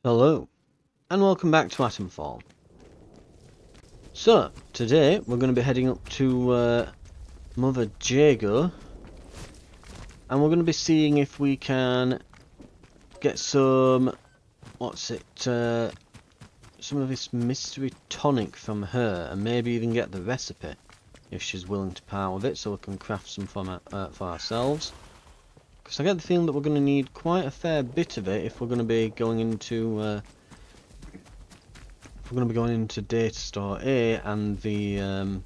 Hello, and welcome back to Atomfall. So, today we're going to be heading up to Mother Jago, and we're going to be seeing if we can get some, some of this mystery tonic from her, and maybe even get the recipe, if she's willing to part with it, so we can craft some for ourselves. Because I get the feeling that we're going to need quite a fair bit of it if we're going to be going into data store A and the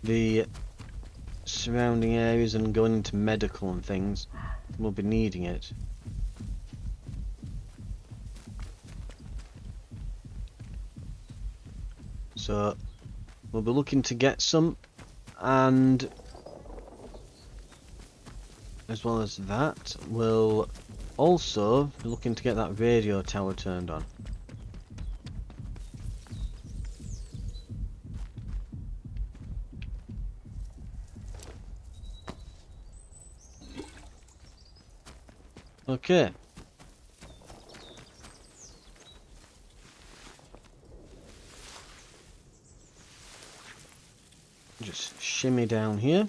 the surrounding areas and going into medical and things. We'll be needing it. So we'll be looking to get some, and as well as that we'll also be looking to get that radio tower turned on. Okay. Just shimmy down here.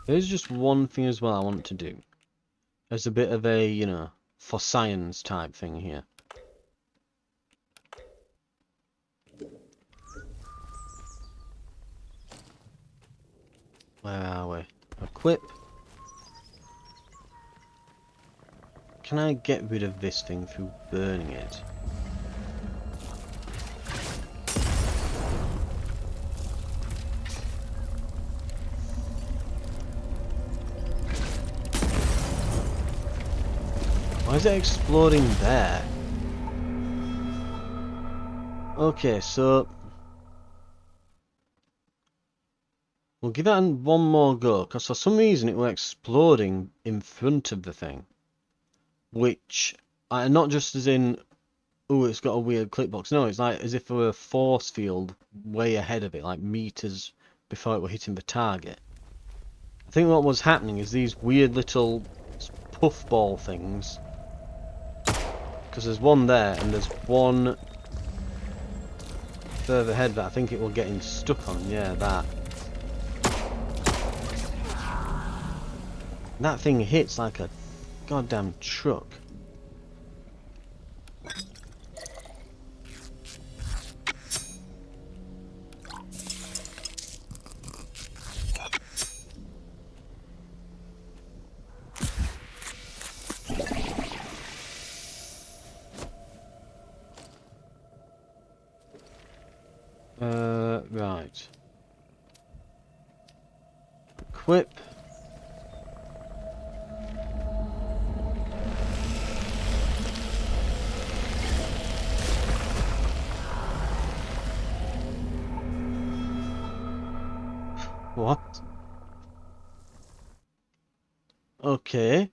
There's just one thing as well I want to do. There's a bit of a, you know, for science type thing here. Where are we? Equip. Can I get rid of this thing through burning it? Why is it exploding there? Okay, so we'll give that one more go, because for some reason it was exploding in front of the thing. Which, not just as in, oh, it's got a weird clipbox. No, it's like as if there were a force field way ahead of it, like meters before it were hitting the target. I think what was happening is these weird little puffball things, because there's one there and there's one further ahead that I think it will getting stuck on. Yeah, that. That thing hits like a goddamn truck. Right. Equip. What? Okay.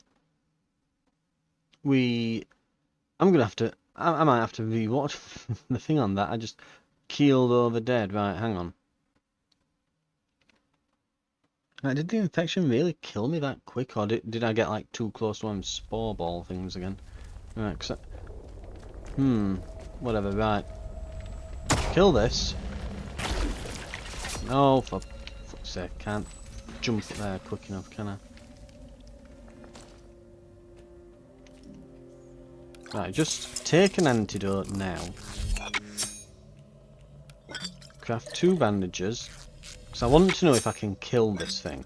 I'm gonna have to. I might have to rewatch the thing on that. I just keeled over dead. Right, hang on. Right, did the infection really kill me that quick, or did I get like too close to them spore ball things again? Right, whatever. Right, kill this. No, for fuck's sake, can't jump up there quick enough, can I? Right, just take an antidote now. Craft 2 bandages. Because I want to know if I can kill this thing.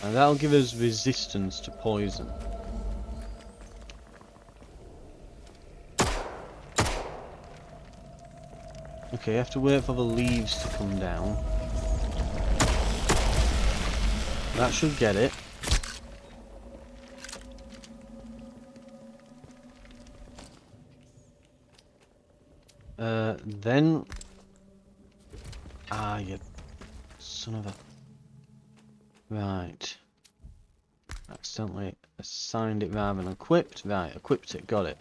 And that'll give us resistance to poison. Okay, you have to wait for the leaves to come down. That should get it. Then... Ah, you son of a... Right. Accidentally assigned it rather than equipped. Right, equipped it, got it.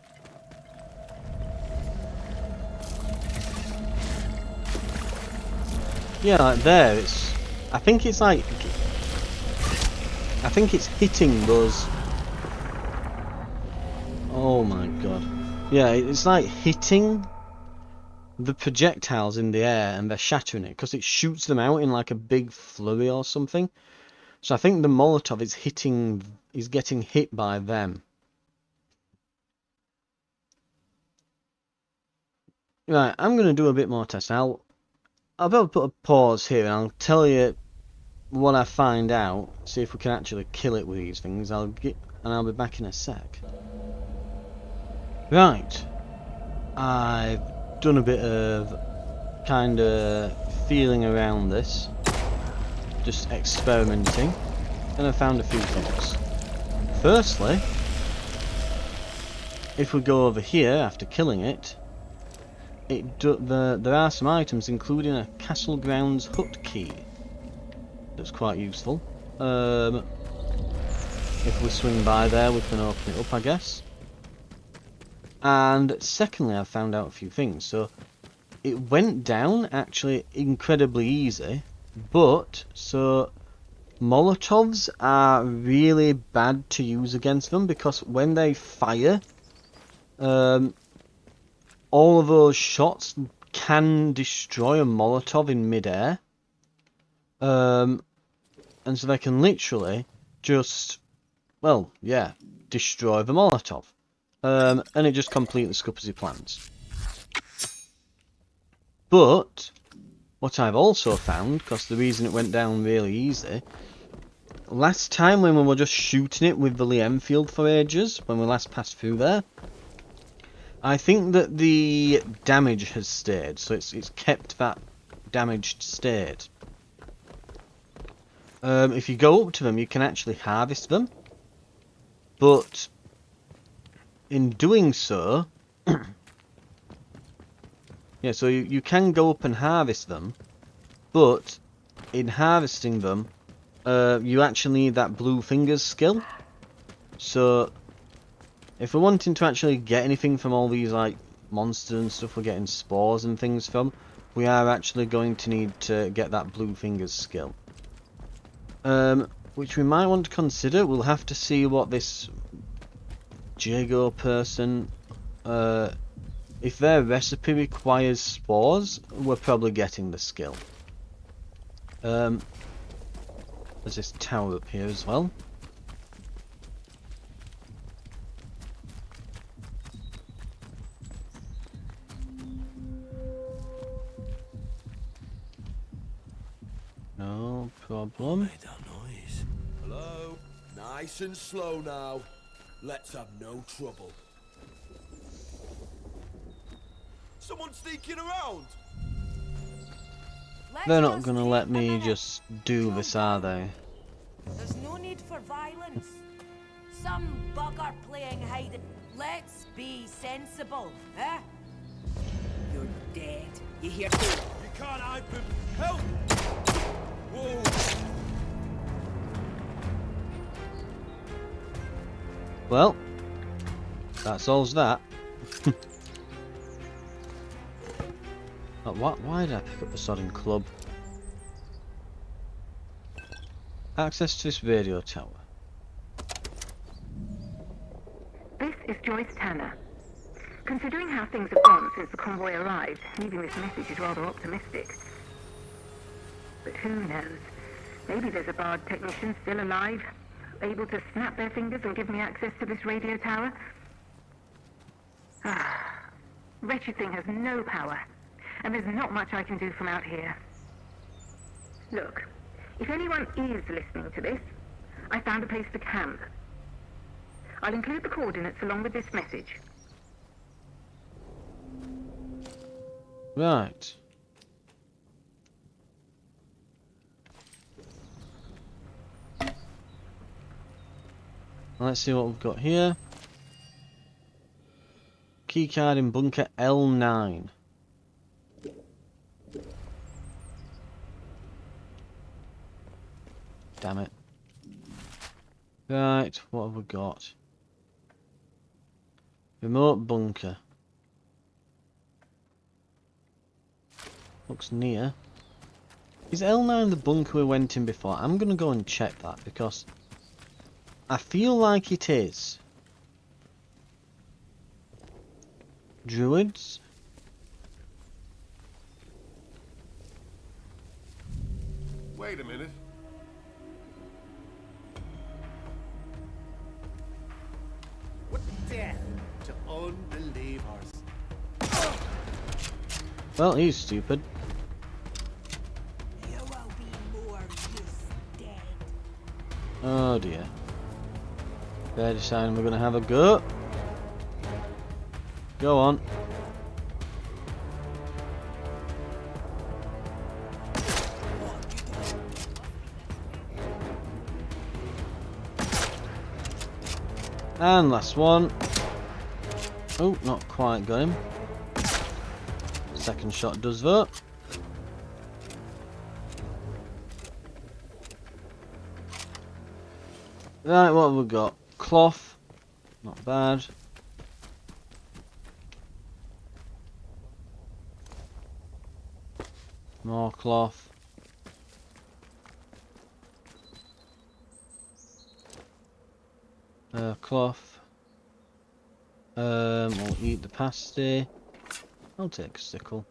Yeah, like there, it's... I think it's like... I think it's hitting those... Oh my god. Yeah, it's like hitting the projectiles in the air and they're shattering it because it shoots them out in like a big flurry or something. So I think the Molotov is getting hit by them. Right, I'm going to do a bit more testing. I'll probably put a pause here and I'll tell you what I find out. See if we can actually kill it with these things. I'll be back in a sec. Right, I've done a bit of kind of feeling around this, just experimenting, and I found a few things. Firstly, if we go over here after killing it, there are some items, including a castle grounds hut key. That's quite useful. If we swing by there, we can open it up, I guess. And secondly, I found out a few things. So it went down actually incredibly easy, but so Molotovs are really bad to use against them because when they fire, all of those shots can destroy a Molotov in midair. And so they can literally just, well, yeah, destroy the Molotov. And it just completely scuppers your plans. But what I've also found, because the reason it went down really easy, last time when we were just shooting it with the Lee Enfield for ages, when we last passed through there, I think that the damage has stayed, so it's kept that damaged state. If you go up to them, you can actually harvest them, but in doing so, yeah, so you can go up and harvest them, but in harvesting them, you actually need that blue fingers skill. So if we're wanting to actually get anything from all these like monsters and stuff we're getting spores and things from, we are actually going to need to get that blue fingers skill. Which we might want to consider. We'll have to see what this Jago person, if their recipe requires spores, we're probably getting the skill. There's this tower up here as well. No problem. Made that noise. Hello? Nice and slow now. Let's have no trouble. Someone sneaking around? They're not gonna let me just do this, are they? There's no need for violence. Some bugger playing hide and... Let's be sensible, eh? You're dead. You hear? You can't hide from help! Whoa! Well, that solves that. Why did I pick up the sodding club? Access to this radio tower. This is Joyce Tanner. Considering how things have gone since the convoy arrived, leaving this message is rather optimistic. But who knows? Maybe there's a Bard technician still alive, able to snap their fingers and give me access to this radio tower. Wretched thing has no power, and there's not much I can do from out here. Look, if anyone is listening to this, I found a place to camp. I'll include the coordinates along with this message. Right. Let's see what we've got here. Keycard in bunker L9. Damn it. Right, what have we got? Remote bunker. Looks near. Is L9 the bunker we went in before? I'm gonna go and check that because I feel like it is. Druids? Wait a minute. What death to unbelievers. Well, he's stupid. You will be more use dead. Oh dear. They're deciding we're gonna have a go. Go on. And last one. Oh, not quite got him. Second shot does that. Right, what have we got? Cloth. Not bad. More cloth. Cloth. We'll eat the pasty. I'll take a sickle.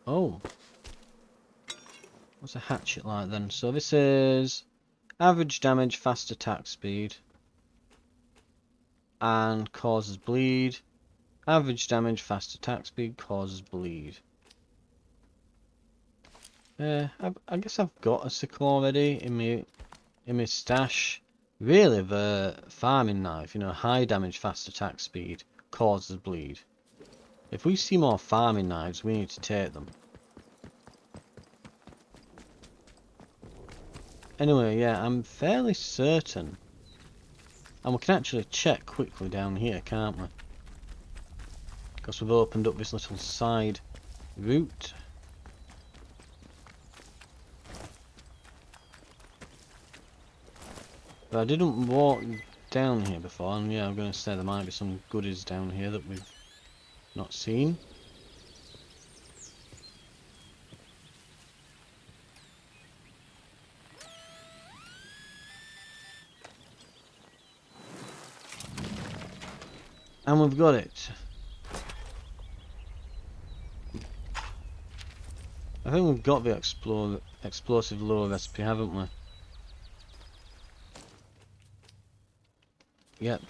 Oh. What's a hatchet like then? So this is average damage, fast attack speed. And causes bleed. Average damage, fast attack speed, causes bleed. I guess I've got a sickle already in my stash. Really, the farming knife, you know, high damage, fast attack speed, causes bleed. If we see more farming knives, we need to take them. Anyway, yeah, I'm fairly certain. And we can actually check quickly down here, can't we? Because we've opened up this little side route. But I didn't walk down here before, and yeah, I'm going to say there might be some goodies down here that we've not seen. And we've got it. I think we've got the explosive lure recipe, haven't we? Yep,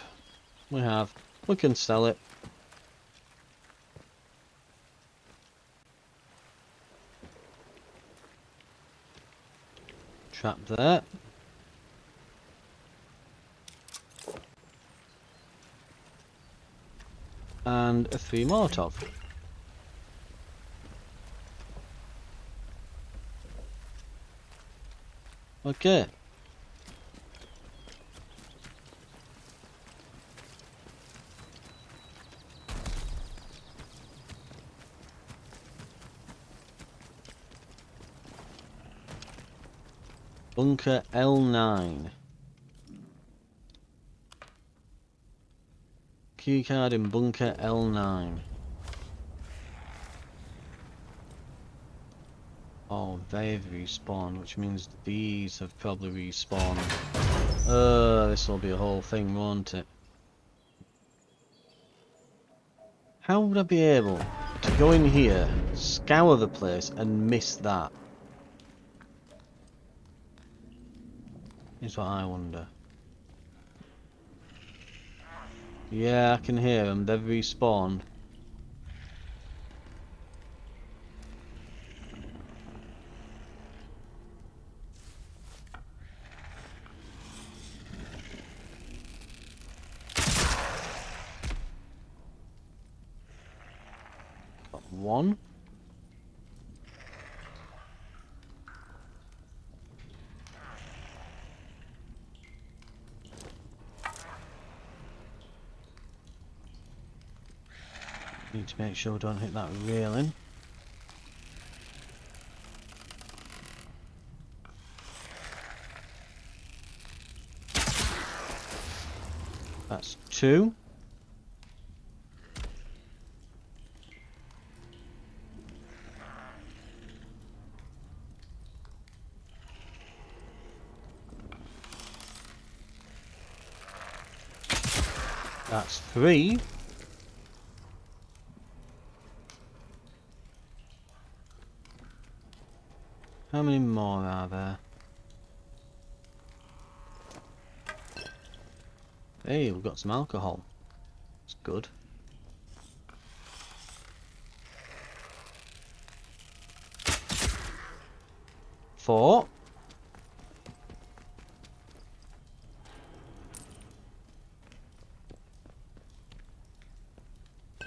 we have. We can sell it. Trap there. And a 3 Molotov. Okay. Bunker L9. Keycard in Bunker L9. Oh, they've respawned, which means these have probably respawned. This will be a whole thing, won't it? How would I be able to go in here, scour the place, and miss that? Is what I wonder. Yeah, I can hear them. They've respawned. Got one. Need to make sure we don't hit that railing. That's 2. That's 3. How many more are there? Hey, we've got some alcohol. It's good. 4.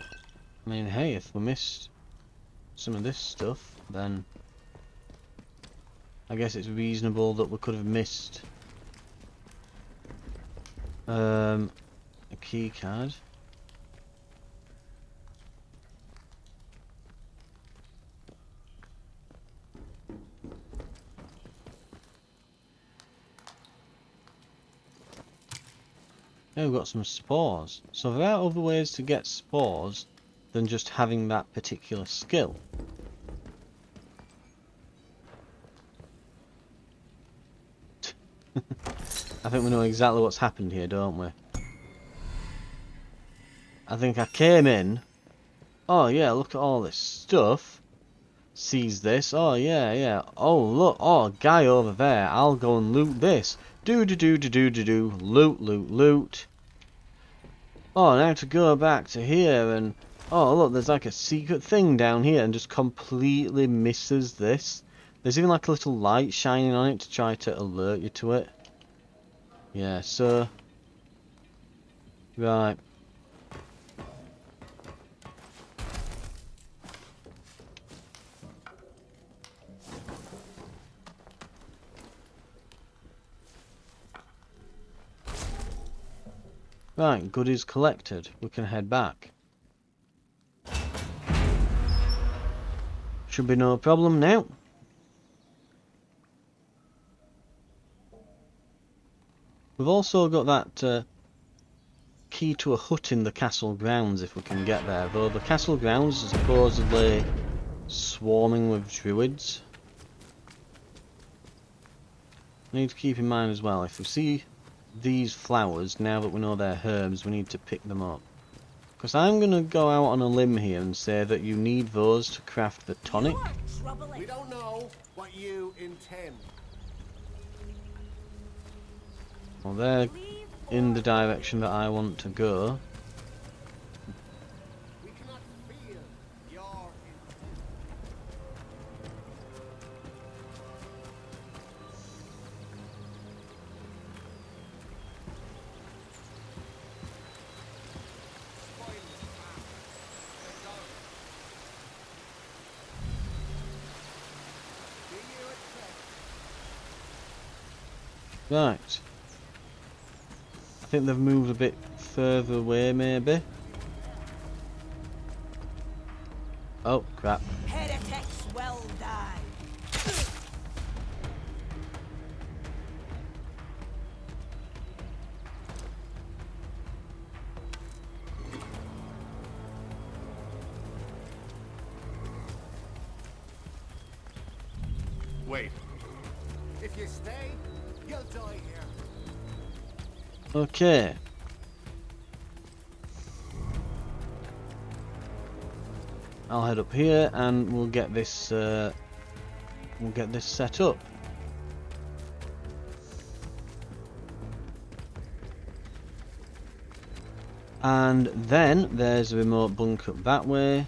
I mean, hey, if we missed some of this stuff, then I guess it's reasonable that we could have missed a key card. Yeah, we've got some spores. So there are other ways to get spores than just having that particular skill. I think we know exactly what's happened here, don't we? I think I came in. Oh yeah, look at all this stuff. Sees this. Oh yeah, yeah. Oh look, oh guy over there. I'll go and loot this. Do do do do do do do. Loot, loot, loot. Oh, now to go back to here and oh look, there's like a secret thing down here and just completely misses this. There's even like a little light shining on it to try to alert you to it. Yeah, so right. Right, goodies collected. We can head back. Should be no problem now. We've also got that key to a hut in the castle grounds if we can get there, though the castle grounds are supposedly swarming with druids. Need to keep in mind as well, if we see these flowers, now that we know they're herbs, we need to pick them up. Because I'm going to go out on a limb here and say that you need those to craft the tonic. You are troubling. We don't know what you intend. Well, they're Leave in the or direction that I want to go. We cannot feel your intent. Spoil this path. Let's go. Do you accept? Right. I think they've moved a bit further away, maybe. Oh, crap. heretics will die. Wait. If you stay, you'll die here. Okay. I'll head up here and we'll get this set up. And then there's a remote bunker up that way.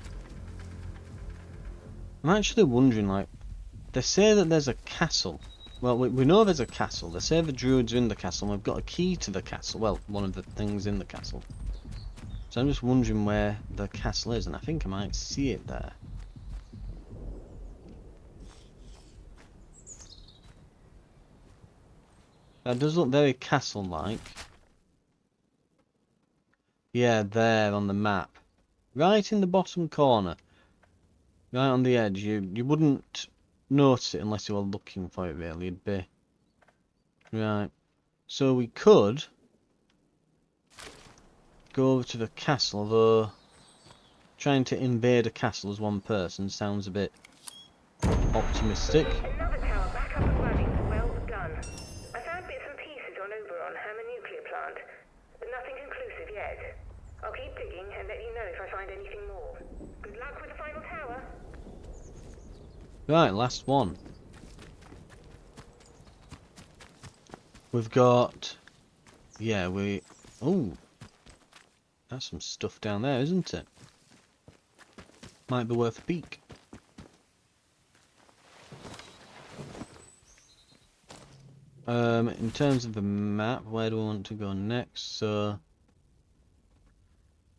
I'm actually wondering, like, they say that there's a castle. Well, we know there's a castle. They say the druids are in the castle and we've got a key to the castle. Well, one of the things in the castle. So I'm just wondering where the castle is, and I think I might see it there. That does look very castle-like. Yeah, there on the map. Right in the bottom corner. Right on the edge. You wouldn't notice it unless you were looking for it, really. It'd be... Right. So we could go over to the castle, though trying to invade a castle as one person sounds a bit optimistic. Another tower back up and running. Well done. I found bits and pieces on Oberon nuclear plant, but nothing conclusive yet. I'll keep digging and let you know if I find anything more. Good luck with the final tower. Right, last one. We've got... Yeah, we... Oh! That's some stuff down there, isn't it? Might be worth a peek. In terms of the map, where do we want to go next? So...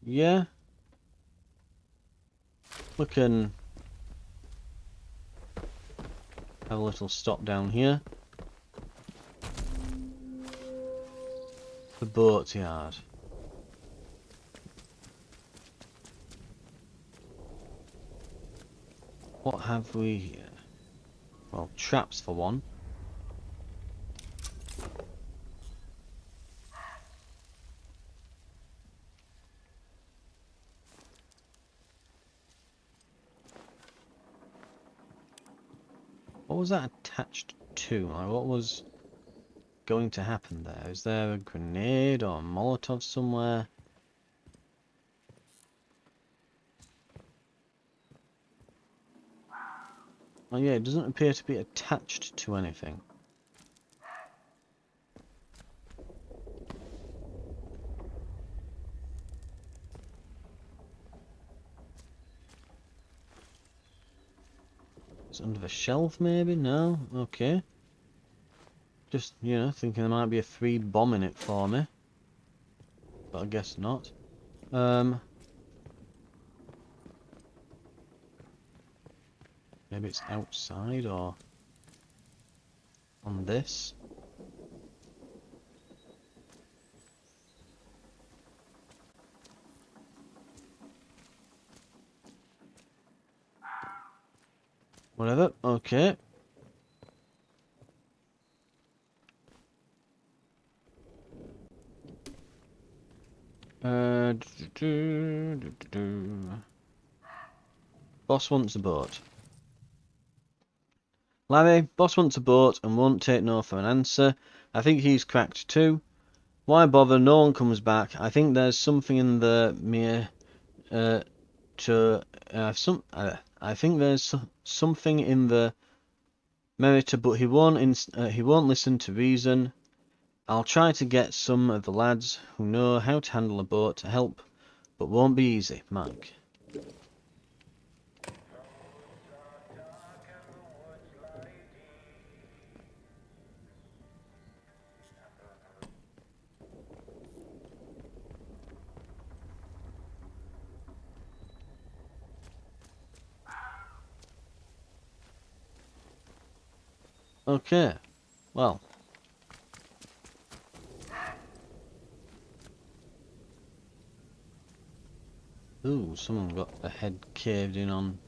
Yeah. We can... have a little stop down here. The boat yard. What have we here? Well, traps for one. What was that attached to? Like, what was going to happen there? Is there a grenade or a Molotov somewhere? Oh yeah, it doesn't appear to be attached to anything. It's under the shelf maybe? No? Okay. Just, you know, thinking there might be a free bomb in it for me. But I guess not. Maybe it's outside or on this. Whatever, okay. Boss wants a boat. Larry, boss wants a boat and won't take no for an answer. I think he's cracked too. Why bother? No one comes back. I think there's something in the mere I think there's something in the Meriter, but he won't listen to reason. I'll try to get some of the lads who know how to handle a boat to help, but won't be easy, Mike. Okay, well. Ooh, someone got a head caved in on.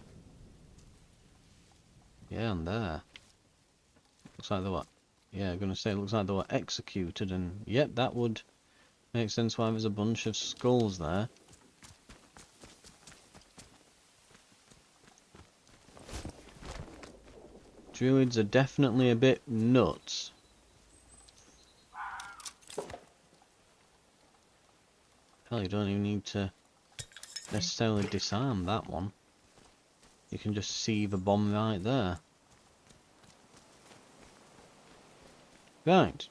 Yeah, on there. Looks like they were. Yeah, I'm gonna say it looks like they were executed, and yep, that would make sense why there's a bunch of skulls there. Druids are definitely a bit nuts. Hell, you don't even need to necessarily disarm that one. You can just see the bomb right there. Right.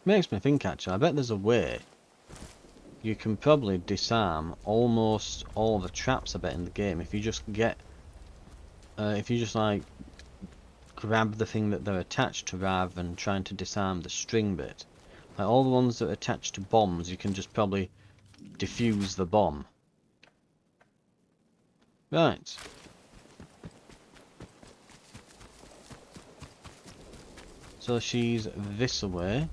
Makes me think actually, I bet there's a way you can probably disarm almost all the traps I bet in the game if you just get if you just like grab the thing that they're attached to rather than trying to disarm the string bit. Like all the ones that are attached to bombs, you can just probably defuse the bomb. Right. So she's this way.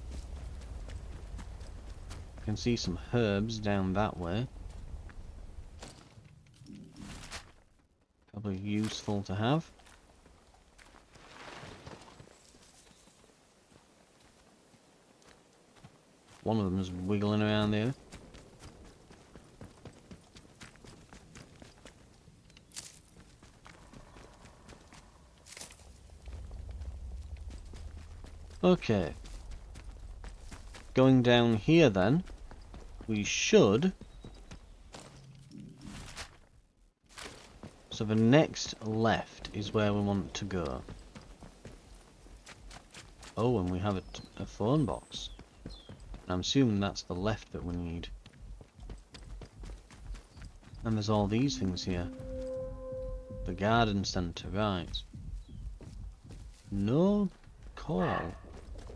You can see some herbs down that way. Probably useful to have. One of them is wiggling around there. Okay. Going down here then, we should... So the next left is where we want to go. Oh, and we have a phone box. I'm assuming that's the left that we need. And there's all these things here. The garden centre, right. No call.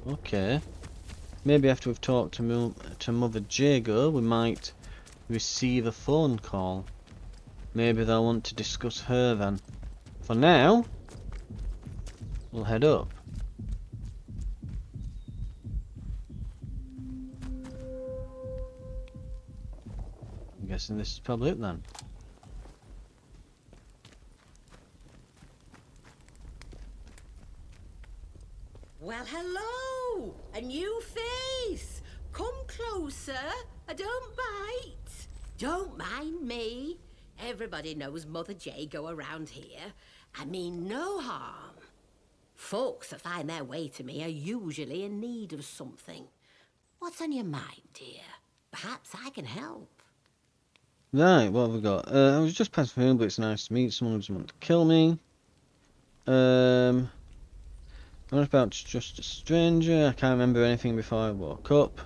Okay. Maybe after we've talked to Mother Jago, we might receive a phone call. Maybe they'll want to discuss her then. For now, we'll head up. I'm guessing this is probably it then. Well, hello! A new face! Come closer, don't bite. Don't mind me. Everybody knows Mother Jago around here. I mean no harm. Folks that find their way to me are usually in need of something. What's on your mind, dear? Perhaps I can help. Right, what have we got? I was just passing through, but it's nice to meet someone who doesn't want to kill me. I'm about just a stranger. I can't remember anything before I woke up.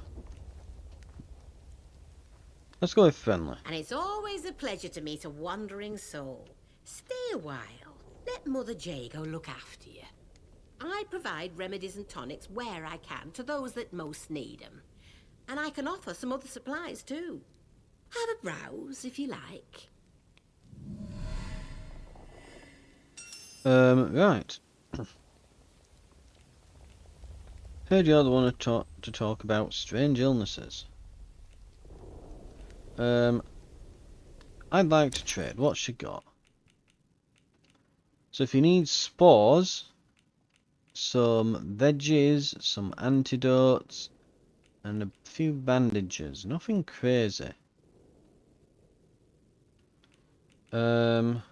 Let's go with friendly. And it's always a pleasure to meet a wandering soul. Stay a while. Let Mother Jago look after you. I provide remedies and tonics where I can to those that most need them. And I can offer some other supplies too. Have a browse if you like. Right. Heard you're the one to talk about strange illnesses. I'd like to trade. What's she got? So if you need spores, some veggies, some antidotes, and a few bandages. Nothing crazy. Well,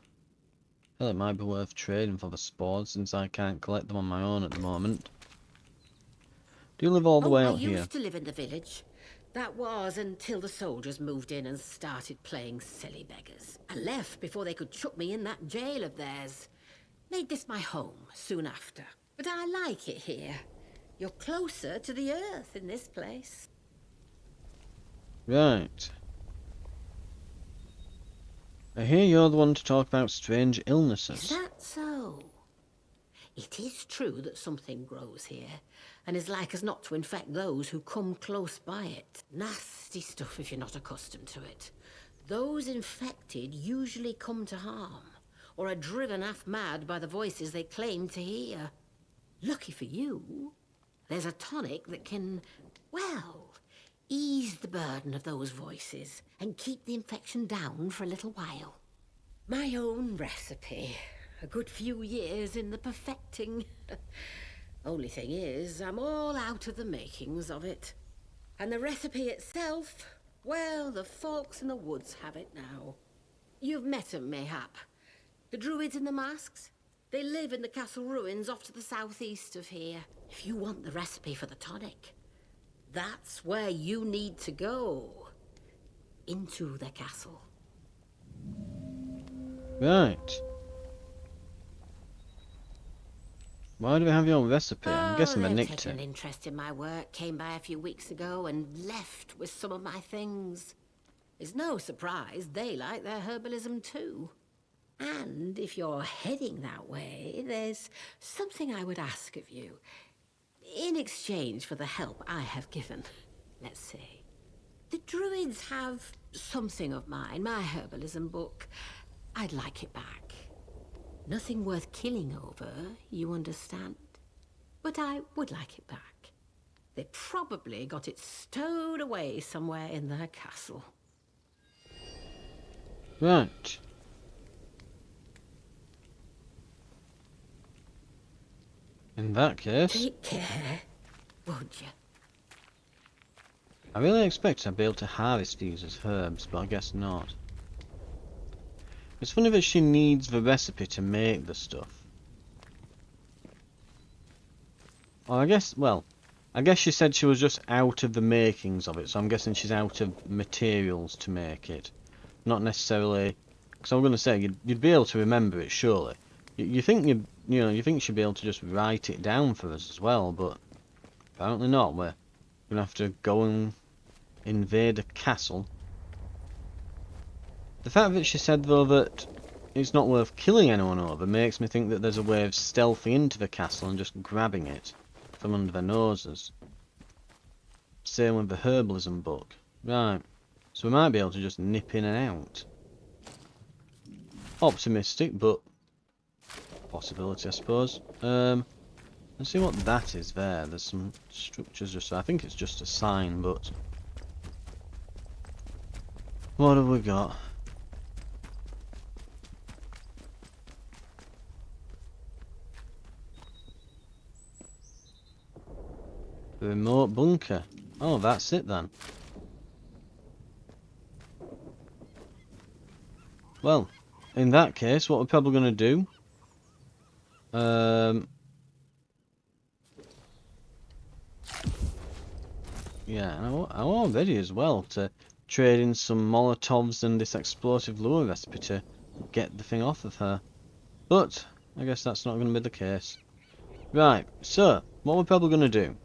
it might be worth trading for the spores since I can't collect them on my own at the moment. Do you live all the way out I here? used to live in the village. That was until the soldiers moved in and started playing silly beggars. I left before they could chuck me in that jail of theirs. Made this my home soon after. But I like it here. You're closer to the earth in this place. Right. I hear you're the one to talk about strange illnesses. Is that so? It is true that something grows here, and is like as not to infect those who come close by it. Nasty stuff if you're not accustomed to it. Those infected usually come to harm, or are driven half mad by the voices they claim to hear. Lucky for you, there's a tonic that can, well, ease the burden of those voices and keep the infection down for a little while. My own recipe. A good few years in the perfecting. Only thing is, I'm all out of the makings of it. And the recipe itself, well, the folks in the woods have it now. You've met 'em, mayhap. The druids in the masks? They live in the castle ruins off to the southeast of here. If you want the recipe for the tonic, that's where you need to go. Into the castle. Right. Why do we have your recipe? I'm guessing they they've nicked taken an it. interest in my work, came by a few weeks ago and left with some of my things. It's no surprise they like their herbalism too. And if you're heading that way, there's something I would ask of you. In exchange for the help I have given, let's say. The druids have something of mine, my herbalism book. I'd like it back. Nothing worth killing over, you understand? But I would like it back. They probably got it stowed away somewhere in their castle. Right. In that case, Take care, won't you? I really expected I'd be able to harvest these as herbs, but I guess not. It's funny that she needs the recipe to make the stuff. Or I guess, well, I guess she said she was just out of the makings of it, so I'm guessing she's out of materials to make it. Not necessarily, because I'm going to say, you'd be able to remember it, surely. You think you think she'd be able to just write it down for us as well, but apparently not. We're going to have to go and invade a castle. The fact that she said, though, that it's not worth killing anyone over makes me think that there's a way of stealthing into the castle and just grabbing it from under their noses. Same with the herbalism book. Right, so we might be able to just nip in and out. Optimistic, but possibility, I suppose. Let's see what that is there. There's some structures just... I think it's just a sign, but... What have we got? The remote bunker. Oh, that's it then. Well, in that case, what we're probably going to do... yeah, I'm all ready as well to trade in some Molotovs and this explosive lure recipe to get the thing off of her. But, I guess that's not going to be the case. Right, so, what we're probably going to do...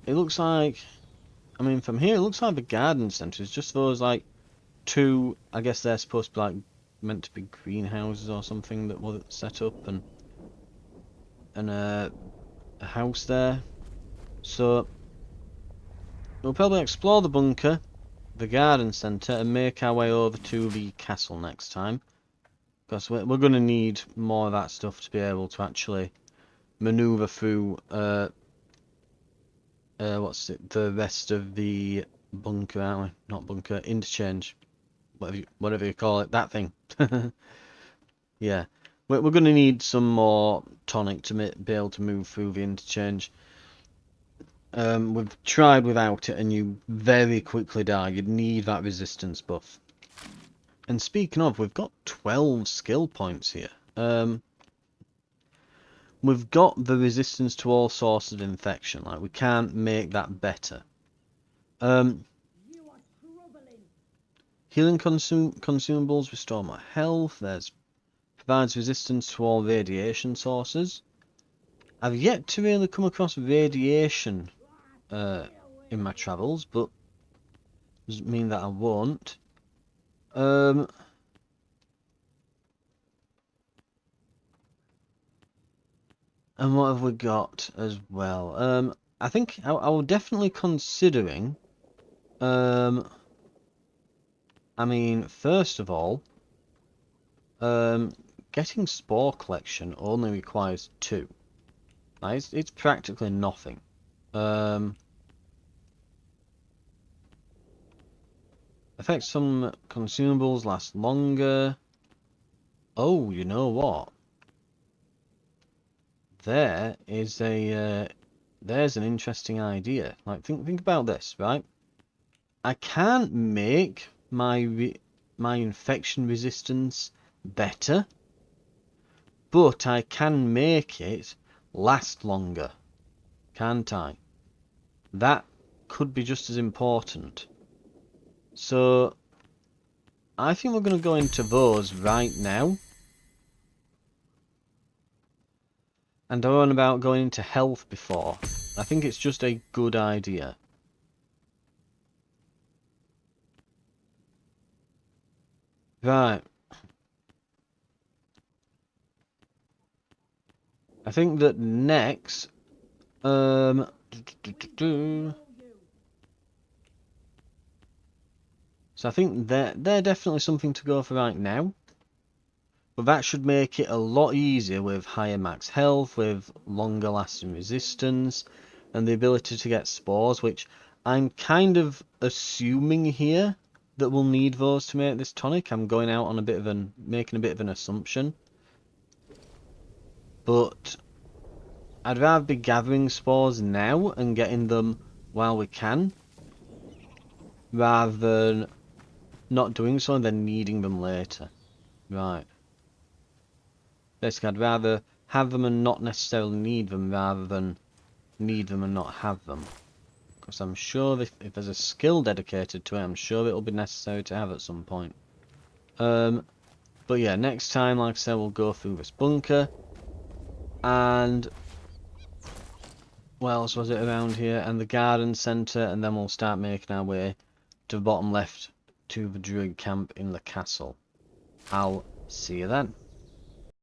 It looks like... I mean, from here, it looks like the garden centre is just those, like, two... I guess they're supposed to be, like, meant to be greenhouses or something that were set up, and a house there. So, we'll probably explore the bunker, the garden centre, and make our way over to the castle next time. Because we're going to need more of that stuff to be able to actually manoeuvre through, the rest of the bunker, aren't we? Not bunker, interchange. Whatever you call it, that thing. Yeah. We're going to need some more tonic to be able to move through the interchange. We've tried without it and you very quickly die. You'd need that resistance buff. And speaking of, we've got 12 skill points here. We've got the resistance to all sorts of infection. Like, we can't make that better. Healing consumables restore my health. There's provides resistance to all radiation sources. I've yet to really come across radiation in my travels, but doesn't mean that I won't. And what have we got as well? I think I was definitely considering. I mean, first of all, getting spore collection only requires 2. Like, it's practically nothing. Affects some consumables, last longer. Oh, you know what? There is a there's an interesting idea. Like, think about this, right? I can't make my infection resistance better, but I can make it last longer, can't I? That could be just as important. So I think we're going to go into those right now. And I was on about going into health before. I think it's just a good idea. Right. I think that next... So I think they're definitely something to go for right now. But that should make it a lot easier with higher max health, with longer lasting resistance, and the ability to get spores, which I'm kind of assuming here that we'll need those to make this tonic. I'm going out on making a bit of an assumption. But I'd rather be gathering spores now and getting them while we can, rather than not doing so and then needing them later. Right. Basically, I'd rather have them and not necessarily need them, rather than need them and not have them. Because I'm sure if there's a skill dedicated to it, I'm sure it'll be necessary to have at some point. But yeah, next time, like I said, we'll go through this bunker. And what else was it around here? And the garden centre, and then we'll start making our way to the bottom left to the druid camp in the castle. I'll see you then.